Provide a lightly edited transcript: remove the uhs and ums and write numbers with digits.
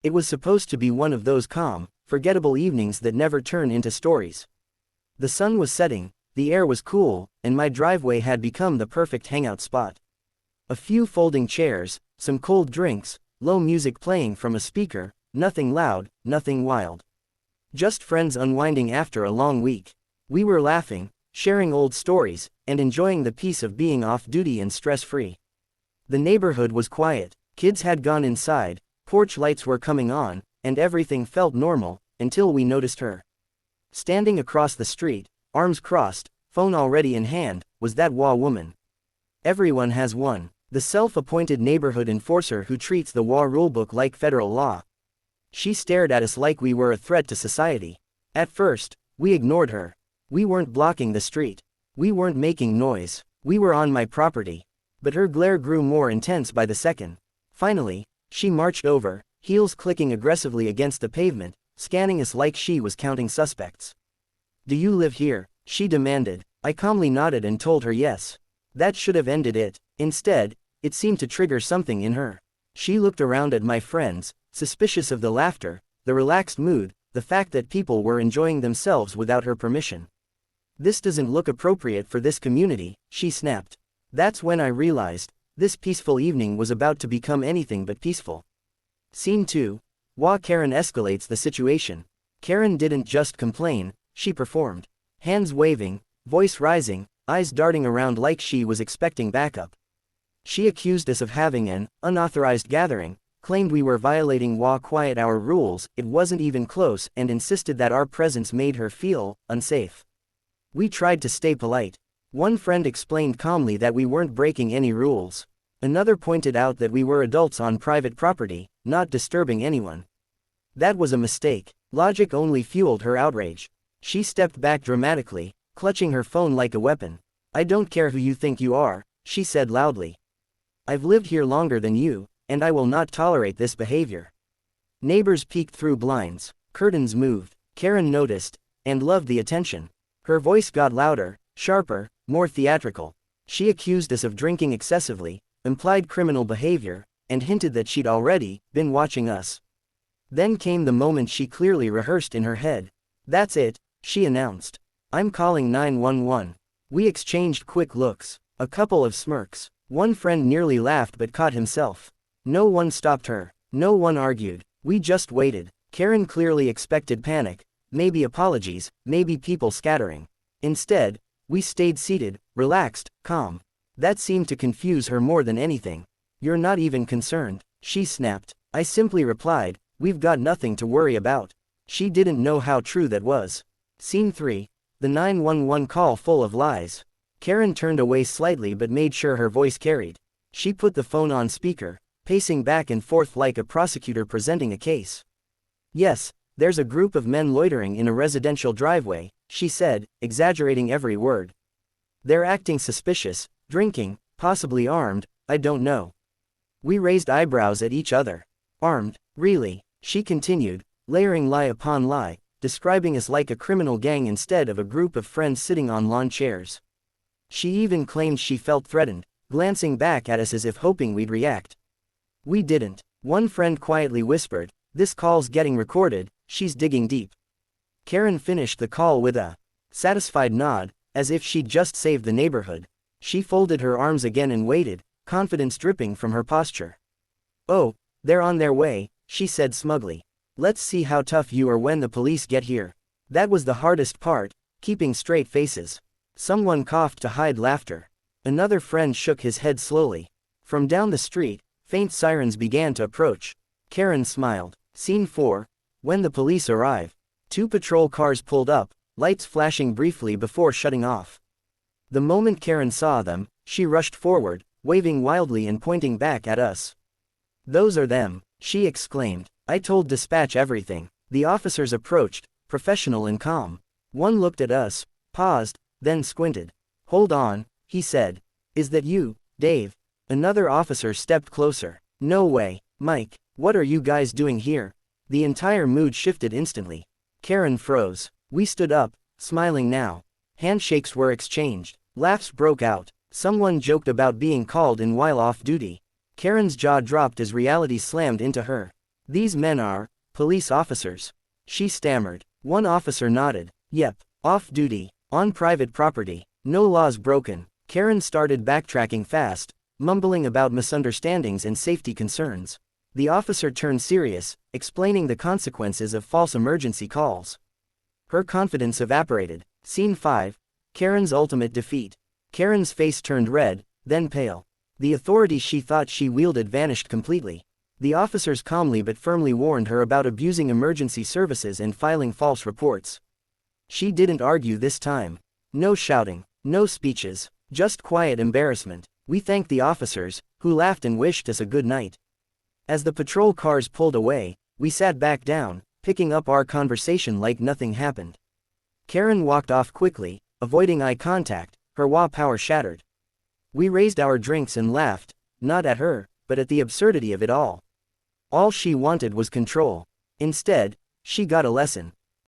It was supposed to be one of those calm, forgettable evenings that never turn into stories. The sun was setting, the air was cool, and my driveway had become the perfect hangout spot. A few folding chairs, some cold drinks, low music playing from a speaker, nothing loud, nothing wild. Just friends unwinding after a long week. We were laughing, sharing old stories, and enjoying the peace of being off duty and stress-free. The neighborhood was quiet, kids had gone inside, porch lights were coming on, and everything felt normal, until we noticed her. Standing across the street, arms crossed, phone already in hand, was that WA woman. Everyone has one. The self-appointed neighborhood enforcer who treats the WA rulebook like federal law. She stared at us like we were a threat to society. At first, we ignored her. We weren't blocking the street. We weren't making noise. We were on my property. But her glare grew more intense by the second. Finally, she marched over, heels clicking aggressively against the pavement, scanning us like she was counting suspects. "Do you live here?" she demanded. I calmly nodded and told her yes. That should have ended it. Instead, it seemed to trigger something in her. She looked around at my friends, suspicious of the laughter, the relaxed mood, the fact that people were enjoying themselves without her permission. "This doesn't look appropriate for this community," she snapped. That's when I realized, this peaceful evening was about to become anything but peaceful. Scene 2. HOA Karen escalates the situation. Karen didn't just complain, she performed. Hands waving, voice rising, eyes darting around like she was expecting backup. She accused us of having an unauthorized gathering, claimed we were violating WA quiet hour rules, it wasn't even close, and insisted that our presence made her feel unsafe. We tried to stay polite. One friend explained calmly that we weren't breaking any rules. Another pointed out that we were adults on private property, not disturbing anyone. That was a mistake. Logic only fueled her outrage. She stepped back dramatically, clutching her phone like a weapon. "I don't care who you think you are," she said loudly. "I've lived here longer than you, and I will not tolerate this behavior." Neighbors peeked through blinds, curtains moved. Karen noticed, and loved the attention. Her voice got louder, sharper, more theatrical. She accused us of drinking excessively, implied criminal behavior, and hinted that she'd already been watching us. Then came the moment she clearly rehearsed in her head. "That's it," she announced. "I'm calling 911. We exchanged quick looks, a couple of smirks. One friend nearly laughed but caught himself. No one stopped her. No one argued. We just waited. Karen clearly expected panic, maybe apologies, maybe people scattering. Instead, we stayed seated, relaxed, calm. That seemed to confuse her more than anything. "You're not even concerned," she snapped. I simply replied, "We've got nothing to worry about." She didn't know how true that was. Scene 3. The 911 call full of lies. Karen turned away slightly but made sure her voice carried. She put the phone on speaker, pacing back and forth like a prosecutor presenting a case. "Yes, there's a group of men loitering in a residential driveway," she said, exaggerating every word. "They're acting suspicious, drinking, possibly armed, I don't know." We raised eyebrows at each other. "Armed, really?" she continued, layering lie upon lie, describing us like a criminal gang instead of a group of friends sitting on lawn chairs. She even claimed she felt threatened, glancing back at us as if hoping we'd react. We didn't. One friend quietly whispered, "This call's getting recorded, she's digging deep." Karen finished the call with a satisfied nod, as if she'd just saved the neighborhood. She folded her arms again and waited, confidence dripping from her posture. "Oh, they're on their way," she said smugly. "Let's see how tough you are when the police get here." That was the hardest part, keeping straight faces. Someone coughed to hide laughter. Another friend shook his head slowly. From down the street, faint sirens began to approach. Karen smiled. Scene 4. When the police arrive. 2 patrol cars pulled up, lights flashing briefly before shutting off. The moment Karen saw them, she rushed forward, waving wildly and pointing back at us. "Those are them," she exclaimed. I told dispatch everything. The officers approached, professional and calm. One looked at us, paused, then squinted. "Hold on," he said. "Is that you, Dave?" Another officer stepped closer. "No way, Mike, what are you guys doing here?" The entire mood shifted instantly. Karen froze. We stood up, smiling now. Handshakes were exchanged. Laughs broke out. Someone joked about being called in while off duty. Karen's jaw dropped as reality slammed into her. These men are police officers. She stammered. One officer nodded. Yep, off duty, on private property, no laws broken. Karen started backtracking fast, mumbling about misunderstandings and safety concerns. The officer turned serious, explaining the consequences of false emergency calls. Her confidence evaporated. Scene 5. Karen's ultimate defeat. Karen's face turned red, then pale. The authority she thought she wielded vanished completely. The officers calmly but firmly warned her about abusing emergency services and filing false reports. She didn't argue this time. No shouting, no speeches, just quiet embarrassment. We thanked the officers, who laughed and wished us a good night. As the patrol cars pulled away, we sat back down, picking up our conversation like nothing happened. Karen walked off quickly, avoiding eye contact, her power shattered. We raised our drinks and laughed, not at her, but at the absurdity of it all. All she wanted was control. Instead, she got a lesson.